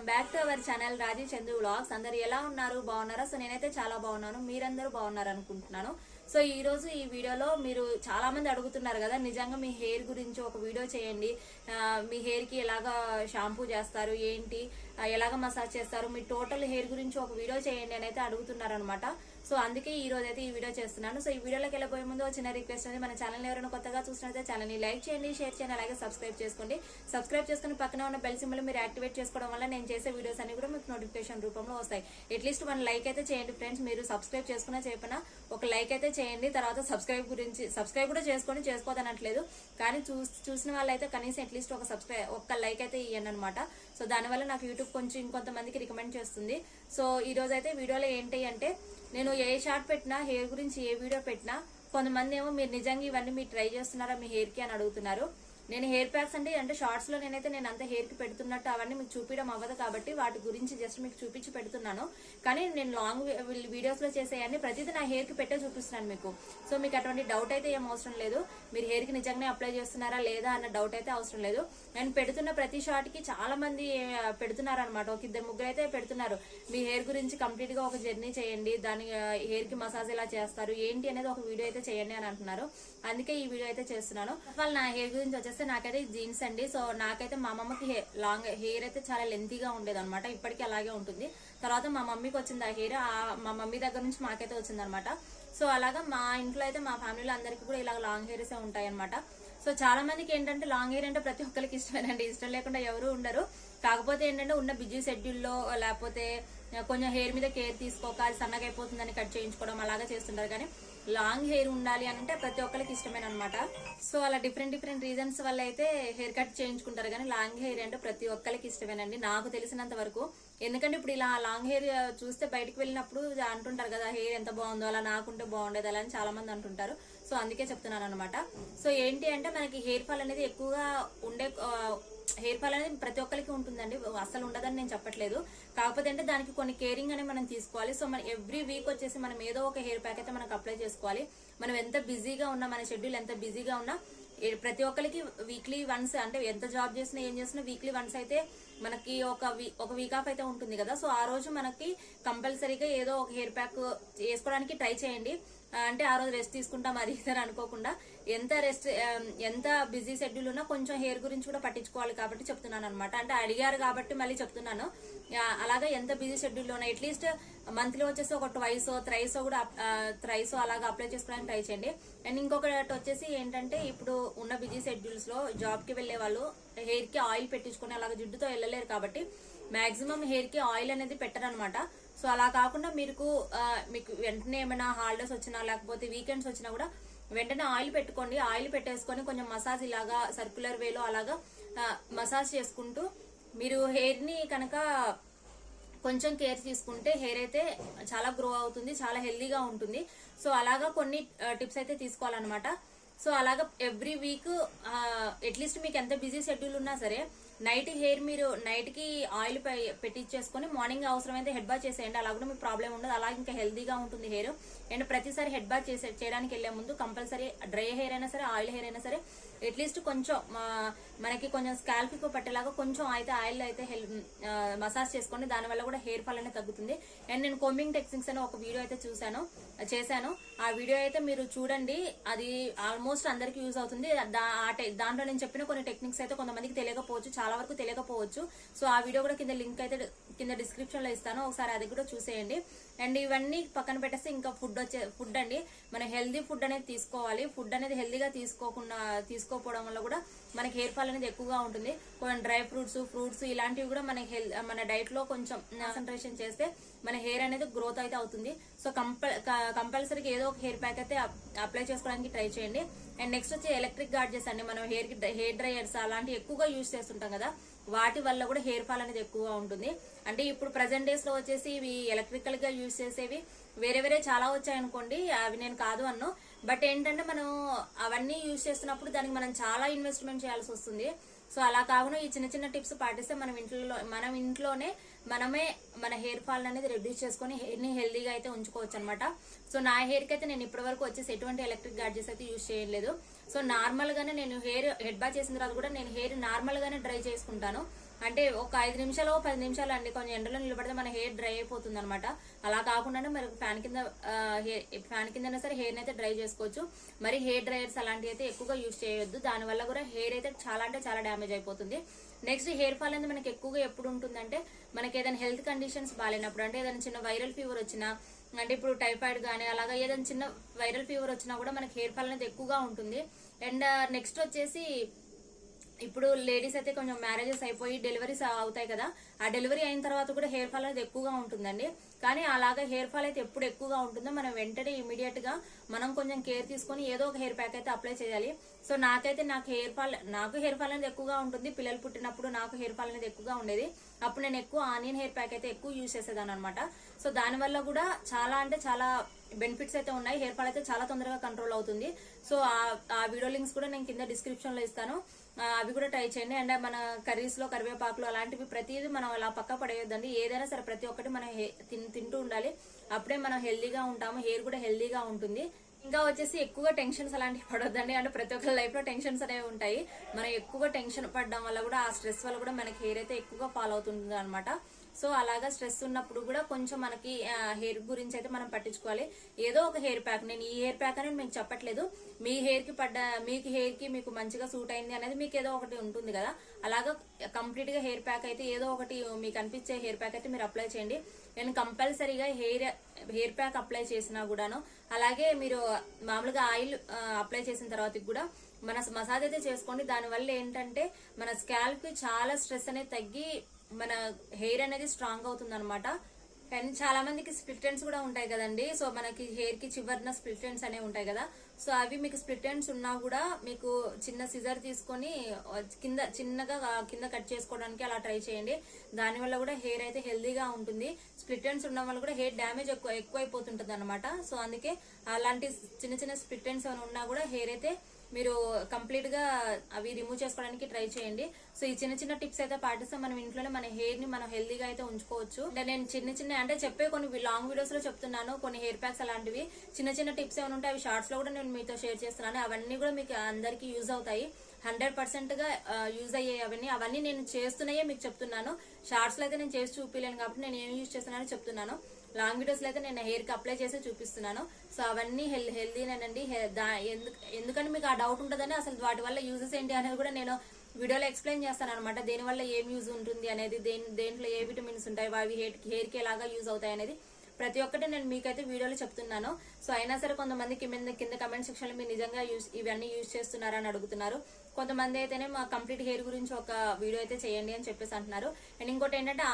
Welcome back to our channel Raji Chandu vlogs. అందరు ఎలా ఉన్నారు? బాగున్నారా? సో నేనైతే చాలా బాగున్నాను, మీరందరూ బాగున్నారు అనుకుంటున్నాను. సో ఈ రోజు ఈ వీడియోలో మీరు చాలా మంది అడుగుతున్నారు కదా, నిజంగా మీ హెయిర్ గురించి ఒక వీడియో చేయండి, మీ హెయిర్ కి ఎలాగా షాంపూ చేస్తారు, ఏంటి ఎలాగ మసాజ్ చేస్తారు, మీ టోటల్ హెయిర్ గురించి ఒక వీడియో చేయండి అని అయితే అడుగుతున్నారు అనమాట. సో అందుకే ఈ రోజు అయితే ఈ వీడియో చేస్తున్నాను. సో ఈ వీడియోలోకి వెళ్ళబోయే ముందు చిన్న రిక్వెస్ట్ ఉంది, మన ఛానల్ ఎవరైనా కొత్తగా చూసినట్లయితే ఛానల్ ని లైక్ చేయండి, షేర్ చేయండి, అలాగే సబ్స్క్రైబ్ చేసుకోండి. సబ్స్క్రైబ్ చేసుకుని పక్కన ఉన్న బెల్ సింబల్ మీరు యాక్టివేట్ చేసుకోవడం వల్ల నేను చేసే వీడియోస్ అన్ని కూడా మీకు నోటిఫికేషన్ రూపంలో వస్తాయి. అట్లీస్ట్ 1 లైక్ అయితే చేయండి ఫ్రెండ్స్. మీరు సబ్స్క్రైబ్ చేసుకున్నా చేయకపోయినా ఒక లైక్ అయితే చేయండి. తర్వాత సబ్స్క్రైబ్ కూడా చేసుకోదనట్లేదు, కానీ చూసిన వాళ్ళైతే కనీసం అట్లీస్ట్ ఒక లైక్ అయితే ఇవ్వండి అనమాట. సో దానివల్ల నాకు యూట్యూబ్ కొంచెం ఇంకొంతమందికి రికమెండ్ చేస్తుంది. సో ఈ రోజు అయితే వీడియోలో ఏంటి అంటే, నేను ఏ షార్ట్ పెట్టినా, హెయిర్ గురించి ఏ వీడియో పెట్టినా కొంతమంది ఏమో మీరు నిజంగా ఇవన్నీ మీరు ట్రై చేస్తున్నారా మీ హెయిర్ కి అని అడుగుతున్నారు. నేను హెయిర్ ప్యాక్స్ అంటే షార్ట్స్ లో నేను అంత హెయిర్ కి పెడుతున్నట్టు అవన్నీ మీకు చూపించడం అవ్వదు కాబట్టి వాటి గురించి జస్ట్ మీకు చూపించి పెడుతున్నాను. కానీ నేను లాంగ్ వీడియోస్ లో చేసేయన్ని ప్రతిదీ నా హెయిర్ కి పెట్టే చూపిస్తున్నాను మీకు. సో మీకు అటువంటి డౌట్ అయితే ఏం అవసరం లేదు. మీరు హెయిర్ కి నిజంగానే అప్లై చేస్తున్నారా లేదా అన్న డౌట్ అయితే అవసరం లేదు. నేను పెడుతున్న ప్రతి షార్ట్ కి చాలా మంది పెడుతున్నారు అనమాట. ఒక 2-3 అయితే పెడుతున్నారు, మీ హెయిర్ గురించి కంప్లీట్ గా ఒక జర్నీ చేయండి, దాని హెయిర్ కి మసాజ్ ఎలా చేస్తారు ఏంటి అనేది ఒక వీడియో అయితే చేయండి అని అంటున్నారు. అందుకే ఈ వీడియో అయితే చేస్తున్నాను. వాళ్ళు నా హెయిర్ గురించి వచ్చేస్తే నాకైతే జీన్స్ అండి. సో నాకైతే మా అమ్మమ్మకి లాంగ్ హెయిర్ అయితే చాలా లెంతీగా ఉండేది అనమాట, ఇప్పటికీ అలాగే ఉంటుంది. తర్వాత మా మమ్మీకి వచ్చింది ఆ హెయిర్, మా మమ్మీ దగ్గర నుంచి మాకైతే వచ్చింది అనమాట. సో అలాగా మా ఇంట్లో అయితే మా ఫ్యామిలీలో అందరికీ కూడా ఇలా లాంగ్ హెయిర్స్ ఉంటాయి అనమాట. సో చాలా మందికి ఏంటంటే లాంగ్ హెయిర్ అంటే ప్రతి ఒక్కరికి ఇష్టమేనండి, ఇష్టం లేకుండా ఎవరు ఉండరు. కాకపోతే ఏంటంటే ఉన్న బిజీ షెడ్యూల్లో లేకపోతే కొంచెం హెయిర్ మీద కేర్ తీసుకోక అది సన్నగా అయిపోతుందని కట్ చేయించుకోవడం అలాగా చేస్తుంటారు. కానీ లాంగ్ హెయిర్ ఉండాలి అని అంటే ప్రతి ఒక్కరికి ఇష్టమేనమాట. సో అలా డిఫరెంట్ రీజన్స్ వల్ల అయితే హెయిర్ కట్ చేయించుకుంటారు. కానీ లాంగ్ హెయిర్ అంటే ప్రతి ఒక్కరికి ఇష్టమేనండి నాకు తెలిసినంత వరకు. ఎందుకంటే ఇప్పుడు ఇలా లాంగ్ హెయిర్ చూస్తే బయటకు వెళ్ళినప్పుడు అంటుంటారు కదా, హెయిర్ ఎంత బాగుందో అలా నాకుంటే బాగుండేది అలా అని చాలా మంది అంటుంటారు. సో అందుకే చెప్తున్నాను అనమాట. సో ఏంటి అంటే మనకి హెయిర్ ఫాల్ అనేది ఎక్కువగా హెయిర్ ఫాల్ అనేది ప్రతి ఒక్కరికి ఉంటుందండి, అసలు ఉండదని నేను చెప్పట్లేదు. కాకపోతే అంటే దానికి కొన్ని కేరింగ్ అనేది మనం తీసుకోవాలి. సో మనం ఎవ్రీ వీక్ వచ్చేసి మనం ఏదో ఒక హెయిర్ ప్యాక్ అయితే మనకు అప్లై చేసుకోవాలి. మనం ఎంత బిజీగా ఉన్నా, మన షెడ్యూల్ ఎంత బిజీగా ఉన్నా, ప్రతి ఒక్కరికి వీక్లీ వన్స్ అంటే ఎంత జాబ్ చేసినా ఏం చేసినా వీక్లీ వన్స్ అయితే మనకి ఒక వీక్ ఆఫ్ అయితే ఉంటుంది కదా. సో ఆ రోజు మనకి కంపల్సరీగా ఏదో ఒక హెయిర్ ప్యాక్ వేసుకోవడానికి ట్రై చేయండి. అంటే ఆ రోజు రెస్ట్ తీసుకుంటాం అది ఇదని అనుకోకుండా, ఎంత బిజీ షెడ్యూల్ ఉన్నా కొంచెం హెయిర్ గురించి కూడా పట్టించుకోవాలి కాబట్టి చెప్తున్నాను అనమాట. అంటే అడిగారు కాబట్టి మళ్ళీ చెప్తున్నాను. అలాగా ఎంత బిజీ షెడ్యూల్ ఉన్నా అట్లీస్ట్ మంత్లీ వచ్చేసి ఒక థ్రైస్ అలాగా అప్లై చేసుకోవడానికి ట్రై చేయండి. అండ్ ఇంకొకటి వచ్చేసి ఏంటంటే, ఇప్పుడు ఉన్న బిజీ షెడ్యూల్స్ లో జాబ్ కి వెళ్లే వాళ్ళు హెయిర్ కి ఆయిల్ పెట్టించుకుని అలాగ జిడ్డుతో వెళ్ళలేరు కాబట్టి మాక్సిమం హెయిర్ కి ఆయిల్ అనేది పెట్టరు అనమాట. సో అలా కాకుండా మీకు వెంటనే ఏమైనా హాలిడేస్ వచ్చినా లేకపోతే వీకెండ్స్ వచ్చినా కూడా వెంటనే ఆయిల్ పెట్టుకోండి. ఆయిల్ పెట్టేసుకొని కొంచెం మసాజ్ ఇలాగా సర్క్యులర్ వేలో అలాగా మసాజ్ చేసుకుంటూ మీరు హెయిర్ ని కనుక కొంచెం కేర్ తీసుకుంటే హెయిర్ అయితే చాలా గ్రో అవుతుంది, చాలా హెల్దీగా ఉంటుంది. సో అలాగా కొన్ని టిప్స్ అయితే తీసుకోవాలన్నమాట. సో అలాగా ఎవ్రీ వీక్ అట్లీస్ట్ మీకు ఎంత బిజీ షెడ్యూల్ ఉన్నా సరే నైట్ హెయిర్ మీరు నైట్ కి ఆయిల్ పెట్టించేసుకొని మార్నింగ్ అవసరమైతే హెడ్ బాత్ చేసేయండి. అలా కూడా మీకు ప్రాబ్లం ఉండదు, అలా ఇంకా హెల్దీగా ఉంటుంది హెయిర్. అండ్ ప్రతిసారి హెడ్ బాత్ చేయడానికి వెళ్లే ముందు కంపల్సరీ డ్రై హెయిర్ అయినా సరే ఆయిల్ హెయిర్ అయినా సరే అట్లీస్ట్ కొంచెం మనకి కొంచెం స్కాల్ప్ కు పట్టేలాగా కొంచెం అయితే ఆయిల్ అయితే మసాజ్ చేసుకోండి. దానివల్ల కూడా హెయిర్ ఫాల్ అనేది తగ్గుతుంది. అండ్ నేను కోంబింగ్ టెక్నిక్స్ అని ఒక వీడియో అయితే చేశాను. ఆ వీడియో అయితే మీరు చూడండి, అది ఆల్మోస్ట్ అందరికి యూజ్ అవుతుంది. దాంట్లో నేను చెప్పిన కొన్ని టెక్నిక్స్ అయితే కొంతమందికి తెలియకపోవచ్చు, చాలా వరకు తెలియకపోవచ్చు. సో ఆ వీడియో కూడా కింద డిస్క్రిప్షన్ లో ఇస్తాను, ఒకసారి అది కూడా చూసేయండి. అండ్ ఇవన్నీ పక్కన పెట్టేస్తే ఇంకా ఫుడ్ అండి, మనం హెల్దీ ఫుడ్ అనేది తీసుకోవాలి. ఫుడ్ అనేది హెల్దీగా తీసుకోకపోవడం వల్ల కూడా మనకి హెయిర్ ఫాల్ అనేది ఎక్కువగా ఉంటుంది. కొన్ని డ్రై ఫ్రూట్స్ ఇలాంటివి కూడా మన డైట్ లో కొంచెం కాన్సన్ట్రేషన్ చేస్తే మన హెయిర్ అనేది గ్రోత్ అయితే అవుతుంది. సో కంపల్సరీగా ఏదో ఒక హెయిర్ ప్యాక్ అయితే అప్లై చేసుకోవడానికి ట్రై చేయండి. అండ్ నెక్స్ట్ వచ్చి ఎలక్ట్రిక్ గార్డ్జెస్ అండి, మనం హెయిర్ డ్రైయర్స్ అలాంటివి ఎక్కువగా యూజ్ చేస్తుంటాం కదా, వాటి వల్ల కూడా హెయిర్ ఫాల్ అనేది ఎక్కువగా ఉంటుంది. అంటే ఇప్పుడు ప్రెసెంట్ డేస్ లో వచ్చేసి ఇవి ఎలక్ట్రికల్ గా యూజ్ చేసేవి వేరే చాలా వచ్చాయనుకోండి, అవి నేను కాదు అన్ను. బట్ ఏంటంటే మనం అవన్నీ యూజ్ చేస్తున్నప్పుడు దానికి మనం చాలా ఇన్వెస్ట్మెంట్ చేయాల్సి వస్తుంది. సో అలా కాకుండా ఈ చిన్న టిప్స్ పాటిస్తే మనం ఇంట్లోనే మనమే మన హెయిర్ ఫాల్ అనేది రెడ్యూస్ చేసుకుని హెయిర్ ని హెల్దీగా అయితే ఉంచుకోవచ్చు అనమాట. సో నా హెయిర్ కి అయితే నేను ఇప్పటి వరకు వచ్చేసి ఎటువంటి ఎలక్ట్రిక్ గాడ్జెట్స్ అయితే యూజ్ చేయలేదు. సో నార్మల్ గానే నేను హెయిర్ హెడ్ బాత్ చేసిన తర్వాత కూడా నేను హెయిర్ నార్మల్ గానే డ్రై చేసుకుంటాను. అంటే ఒక 5 నిమిషాలు 10 నిమిషాలు అండి కొంచెం ఎండలో నిలబడితే మన హెయిర్ డ్రై అయిపోతుంది అనమాట. అలా కాకుండా మరి ఫ్యాన్ కింద సరే హెయిర్ అయితే డ్రై చేసుకోవచ్చు. మరి హెయిర్ డ్రైయర్స్ అలాంటివి అయితే ఎక్కువగా యూజ్ చేయొద్దు, దానివల్ల కూడా హెయిర్ అయితే చాలా అంటే చాలా డ్యామేజ్ అయిపోతుంది. నెక్స్ట్ హెయిర్ ఫాల్ అనేది మనకి ఎక్కువగా ఎప్పుడు ఉంటుందంటే మనకి ఏదైనా హెల్త్ కండిషన్స్ బాగాలేనప్పుడు, అంటే ఏదైనా చిన్న వైరల్ ఫీవర్ వచ్చినా, అంటే ఇప్పుడు టైఫాయిడ్ కానీ అలాగా ఏదైనా చిన్న వైరల్ ఫీవర్ వచ్చినా కూడా మనకి హెయిర్ ఫాల్ అనేది ఎక్కువగా ఉంటుంది. అండ్ నెక్స్ట్ వచ్చేసి ఇప్పుడు లేడీస్ అయితే కొంచెం మ్యారేజెస్ అయిపోయి డెలివరీస్ అవుతాయి కదా, ఆ డెలివరీ అయిన తర్వాత కూడా హెయిర్ ఫాల్ అనేది ఎక్కువగా ఉంటుందండి. కానీ అలాగా హెయిర్ ఫాల్ అయితే ఎప్పుడు ఎక్కువగా ఉంటుందో మనం వెంటనే ఇమీడియట్ గా మనం కొంచెం కేర్ తీసుకొని ఏదో ఒక హెయిర్ ప్యాక్ అయితే అప్లై చేయాలి. సో నాకు హెయిర్ ఫాల్ అనేది ఎక్కువగా ఉంటుంది. పిల్లలు పుట్టినప్పుడు నాకు హెయిర్ ఫాల్ అనేది ఎక్కువగా ఉండేది. అప్పుడు నేను ఎక్కువ ఆనియన్ హెయిర్ ప్యాక్ అయితే ఎక్కువ యూజ్ చేసేదాన్ని అనమాట. సో దానివల్ల కూడా చాలా అంటే చాలా బెనిఫిట్స్ అయితే ఉన్నాయి. హెయిర్ ఫాల్ అయితే చాలా తొందరగా కంట్రోల్ అవుతుంది. సో ఆ వీడియో లింక్స్ కూడా నేను కింద డిస్క్రిప్షన్ లో ఇస్తాను, అవి కూడా ట్రై చేయండి. అండ్ మన కర్రీస్ లో కరివేపాకులు అలాంటివి ప్రతిదీ మనం అలా పక్క పడేయొద్దండి. ఏదైనా సరే ప్రతి ఒక్కటి మనం తింటూ ఉండాలి, అప్పుడే మనం హెల్దీగా ఉంటాము, హెయిర్ కూడా హెల్దీగా ఉంటుంది. ఇంకా వచ్చేసి ఎక్కువగా టెన్షన్స్ అలాంటివి పడొద్దండి. అంటే ప్రతి ఒక్కరి లైఫ్ లో టెన్షన్స్ అనేవి ఉంటాయి. మనం ఎక్కువగా టెన్షన్ పడడం వల్ల కూడా ఆ స్ట్రెస్ వల్ల కూడా మనకి హెయిర్ అయితే ఎక్కువగా ఫాల్ అవుతుంది అనమాట. సో అలాగా స్ట్రెస్ ఉన్నప్పుడు కూడా కొంచెం మనకి హెయిర్ గురించి అయితే మనం పట్టించుకోవాలి. ఏదో ఒక హెయిర్ ప్యాక్, నేను ఈ హెయిర్ ప్యాక్ అనేది మీకు చెప్పట్లేదు, మీ హెయిర్ కి మీకు మంచిగా సూట్ అయింది అనేది మీకు ఏదో ఒకటి ఉంటుంది కదా, అలాగా కంప్లీట్ గా హెయిర్ ప్యాక్ అయితే ఏదో ఒకటి మీకు అనిపించే హెయిర్ ప్యాక్ అయితే మీరు అప్లై చేయండి. నేను కంపల్సరీగా హెయిర్ ప్యాక్ అప్లై చేసినా కూడాను, అలాగే మీరు మామూలుగా ఆయిల్ అప్లై చేసిన తర్వాత కూడా మన మసాజ్ అయితే చేసుకోండి. దానివల్ల ఏంటంటే మన స్కాల్ప్ కి చాలా స్ట్రెస్ అనేది తగ్గి మన హెయిర్ అనేది స్ట్రాంగ్ అవుతుంది అనమాట. కానీ చాలా మందికి స్ప్లిట్ ఎండ్స్ కూడా ఉంటాయి కదండి. సో మనకి హెయిర్ కి చివరిన స్ప్లిట్ ఎండ్స్ అనేవి ఉంటాయి కదా. సో అవి మీకు స్ప్లిట్ ఎండ్స్ ఉన్నా కూడా మీకు చిన్న సిజర్ తీసుకొని చిన్నగా కింద కట్ చేసుకోవడానికి అలా ట్రై చేయండి. దానివల్ల కూడా హెయిర్ అయితే హెల్దీగా ఉంటుంది. స్ప్లిట్ ఎండ్స్ ఉండడం వల్ల కూడా హెయిర్ డ్యామేజ్ ఎక్కువైపోతుంటది అనమాట. సో అందుకే అలాంటి చిన్న స్ప్లిట్ ఎండ్స్ ఏమైనా ఉన్నా కూడా హెయిర్ అయితే మీరు కంప్లీట్ గా అవి రిమూవ్ చేసుకోవడానికి ట్రై చేయండి. సో ఈ చిన్న టిప్స్ అయితే పాటిస్తే మనం ఇంట్లోనే మన హెయిర్ ని మనం హెల్దీగా అయితే ఉంచుకోవచ్చు. నేను చిన్న అంటే చెప్పే కొన్ని లాంగ్ వీడియోస్ లో చెప్తున్నాను, కొన్ని హెయిర్ ప్యాక్స్ అలాంటివి చిన్న టిప్స్ ఏమైనా ఉంటాయి అవి షార్ట్స్ లో కూడా నేను మీతో షేర్ చేస్తున్నాను. అవన్నీ కూడా మీకు అందరికి యూజ్ అవుతాయి, 100% గా యూజ్ అయ్యాయి. అవన్నీ నేను చేస్తున్నాయే మీకు చెప్తున్నాను. షార్ట్స్ లో అయితే నేను చేసి చూపించలేను కాబట్టి నేను ఏం యూజ్ చేస్తున్నానో చెప్తున్నాను. లాంగ్ వీడియోస్ లో అయితే నేను హెయిర్ కి అప్లై చేసి చూపిస్తున్నాను. సో అవన్నీ హెల్దీనేనండి. ఎందుకంటే మీకు ఆ డౌట్ ఉంటుందని అసలు వాటి వల్ల యూజెస్ ఏంటి అనేది కూడా నేను వీడియోలో ఎక్స్ప్లెయిన్ చేస్తాను అనమాట. దేనివల్ల ఏం యూజ్ ఉంటుంది అనేది, దేంట్లో ఏ విటమిన్స్ ఉంటాయి, అవి హెయిర్ కి ఎలాగా యూజ్ అవుతాయి అనేది ప్రతి ఒక్కటి నేను మీకైతే వీడియోలో చెప్తున్నాను. సో అయినా సరే కొంతమంది కింద కమెంట్ సెక్షన్ లో మీరు నిజంగా ఇవన్నీ యూజ్ చేస్తున్నారని అడుగుతున్నారు. కొంతమంది అయితేనే మా కంప్లీట్ హెయిర్ గురించి ఒక వీడియో అయితే చేయండి అని చెప్పేసి అంటున్నారు. అండ్ ఇంకోటి ఏంటంటే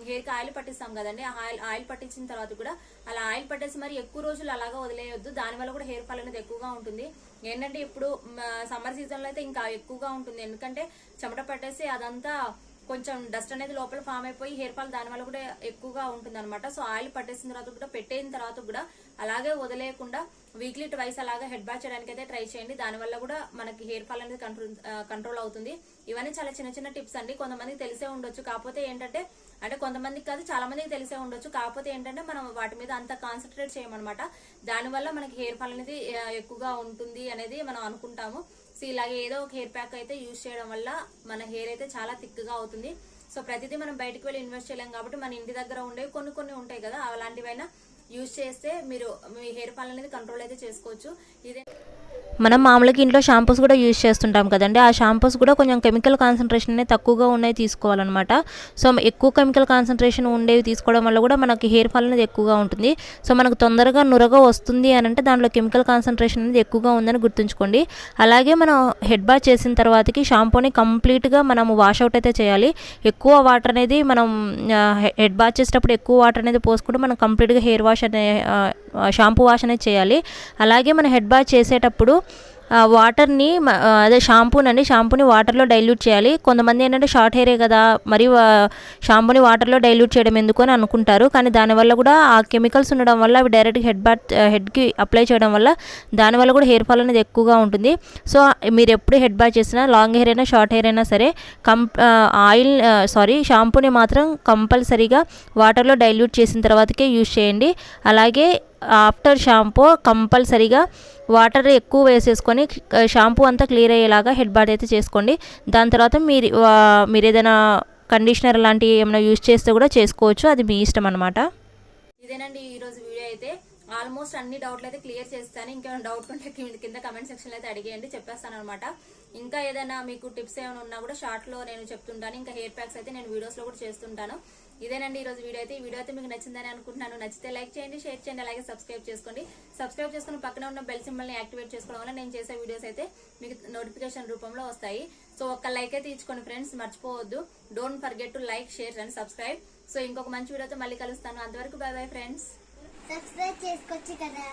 హెయిర్ కి ఆయిల్ పట్టిస్తాం కదండి, ఆయిల్ పట్టించిన తర్వాత కూడా అలా ఆయిల్ పట్టేసి మరి ఎక్కువ రోజులు అలాగా వదిలేయొద్దు. దానివల్ల కూడా హెయిర్ ఫాల్ అనేది ఎక్కువగా ఉంటుంది. ఏంటంటే ఇప్పుడు సమ్మర్ సీజన్ లో అయితే ఇంకా ఎక్కువగా ఉంటుంది, ఎందుకంటే చెమట పట్టేసి అదంతా కొంచెం డస్ట్ అనేది లోపల ఫామ్ అయిపోయి హెయిర్ ఫాల్ దానివల్ల కూడా ఎక్కువగా ఉంటుంది అనమాట. సో ఆయిల్ పట్టేసిన తర్వాత కూడా పెట్టేసిన తర్వాత కూడా అలాగే వదిలేయకుండా వీక్లీ ట్వైస్ అలాగా హెడ్ బాత్ చేయడానికి అయితే ట్రై చేయండి. దానివల్ల కూడా మనకి హెయిర్ ఫాల్ అనేది కంట్రోల్ అవుతుంది. ఇవన్నీ చాలా చిన్న టిప్స్ అండి. కొంతమందికి తెలిసే ఉండొచ్చు, కాకపోతే ఏంటంటే అంటే కొంతమందికి కాదు చాలా మందికి తెలిసే ఉండొచ్చు, కాకపోతే ఏంటంటే మనం వాటి మీద అంత కాన్సన్ట్రేట్ చేయమన్నమాట. దానివల్ల మనకి హెయిర్ ఫాల్ అనేది ఎక్కువగా ఉంటుంది అనేది మనం అనుకుంటాము. సో ఇలాగే ఏదో ఒక హెయిర్ ప్యాక్ అయితే యూజ్ చేయడం వల్ల మన హెయిర్ అయితే చాలా థిక్ గా అవుతుంది. సో ప్రతిదీ మనం బయటకు వెళ్ళి ఇన్వెస్ట్ చేయలేం కాబట్టి మన ఇంటి దగ్గర ఉండేవి కొన్ని ఉంటాయి కదా, అలాంటివైనా యూజ్ చేస్తే మీరు మీ హెయిర్ ఫాల్ అనేది కంట్రోల్ అయితే చేసుకోవచ్చు. ఇదే మనం మామూలుగా ఇంట్లో షాంపూస్ కూడా యూజ్ చేస్తుంటాం కదండి, ఆ షాంపూస్ కూడా కొంచెం కెమికల్ కాన్సన్ట్రేషన్ అనేది తక్కువగా ఉన్నాయి తీసుకోవాలన్నమాట. సో ఎక్కువ కెమికల్ కాన్సన్ట్రేషన్ ఉండేవి తీసుకోవడం వల్ల కూడా మనకి హెయిర్ ఫాల్ అనేది ఎక్కువగా ఉంటుంది. సో మనకు తొందరగా నురగా వస్తుంది అని అంటే దాంట్లో కెమికల్ కాన్సన్ట్రేషన్ అనేది ఎక్కువగా ఉందని గుర్తుంచుకోండి. అలాగే మనం హెడ్ బాత్ చేసిన తర్వాతకి షాంపూని కంప్లీట్గా మనం వాష్ అవుట్ అయితే చేయాలి. ఎక్కువ వాటర్ అనేది మనం హెడ్ బాత్ చేసేటప్పుడు ఎక్కువ వాటర్ అనేది పోసుకుంటూ మనం కంప్లీట్గా హెయిర్ వాష్ అనే షాంపూ వాష్ అనేది చేయాలి. అలాగే మనం హెడ్ బాత్ చేసేటప్పుడు వాటర్ని షాంపూని వాటర్లో డైల్యూట్ చేయాలి. కొంతమంది ఏంటంటే షార్ట్ హెయిరే కదా మరి షాంపూని వాటర్లో డైల్యూట్ చేయడం ఎందుకు అని అనుకుంటారు, కానీ దానివల్ల కూడా ఆ కెమికల్స్ ఉండడం వల్ల అవి డైరెక్ట్గా హెడ్కి అప్లై చేయడం వల్ల దానివల్ల కూడా హెయిర్ ఫాల్ అనేది ఎక్కువగా ఉంటుంది. సో మీరు ఎప్పుడు హెడ్ బాత్ చేసినా లాంగ్ హెయిర్ అయినా షార్ట్ హెయిర్ అయినా సరే షాంపూని మాత్రం కంపల్సరీగా వాటర్లో డైల్యూట్ చేసిన తర్వాతకే యూజ్ చేయండి. అలాగే ఆఫ్టర్ షాంపూ కంపల్సరీగా వాటర్ ఎక్కువ వేసేసుకొని షాంపూ అంతా క్లియర్ అయ్యేలాగా హెడ్ బాత్ అయితే చేసుకోండి. దాని తర్వాత మీరు ఏదైనా కండిషనర్ లాంటివి ఏమైనా యూజ్ చేస్తే కూడా చేసుకోవచ్చు, అది మీ ఇష్టం అనమాట. ఇదేనండి ఈరోజు వీడియో అయితే. ఆల్మోస్ట్ అన్ని డౌట్లు అయితే క్లియర్ చేస్తాను. ఇంకేమైనా డౌట్ ఉంటే కింద కమెంట్ సెక్షన్ లో అయితే అడిగేయండి, చెప్పేస్తాను అనమాట. ఇంకా ఏదైనా మీకు టిప్స్ ఏమైనా ఉన్నా కూడా షార్ట్ లో నేను చెప్తుంటాను. ఇంకా హెయిర్ ప్యాక్స్ అయితే నేను వీడియోస్ లో కూడా చేస్తుంటాను. ఇదేనండి ఈరోజు వీడియో అయితే. ఈ వీడియో అయితే మీకు నచ్చిందని అనుకుంటున్నాను. నచ్చితే లైక్ చేయండి, షేర్ చేయండి, అలాగే సబ్స్క్రైబ్ చేసుకోండి. సబ్స్క్రైబ్ చేసుకుని పక్కన ఉన్న బెల్ సింబల్ ని యాక్టివేట్ చేసుకోవడం వల్ల నేను చేసే వీడియోస్ అయితే మీకు నోటిఫికేషన్ రూపంలో వస్తాయి. సో ఒక్క లైక్ అయితే ఇచ్చుకోండి ఫ్రెండ్స్, మర్చిపోవద్దు. Don't forget to like, share and subscribe. So ఇంకొక మంచి వీడియోతో మళ్ళీ కలుస్తాను. అంతవరకు బై బై ఫ్రెండ్స్. సబ్స్క్రైబ్ చేసుకోవచ్చు కదా.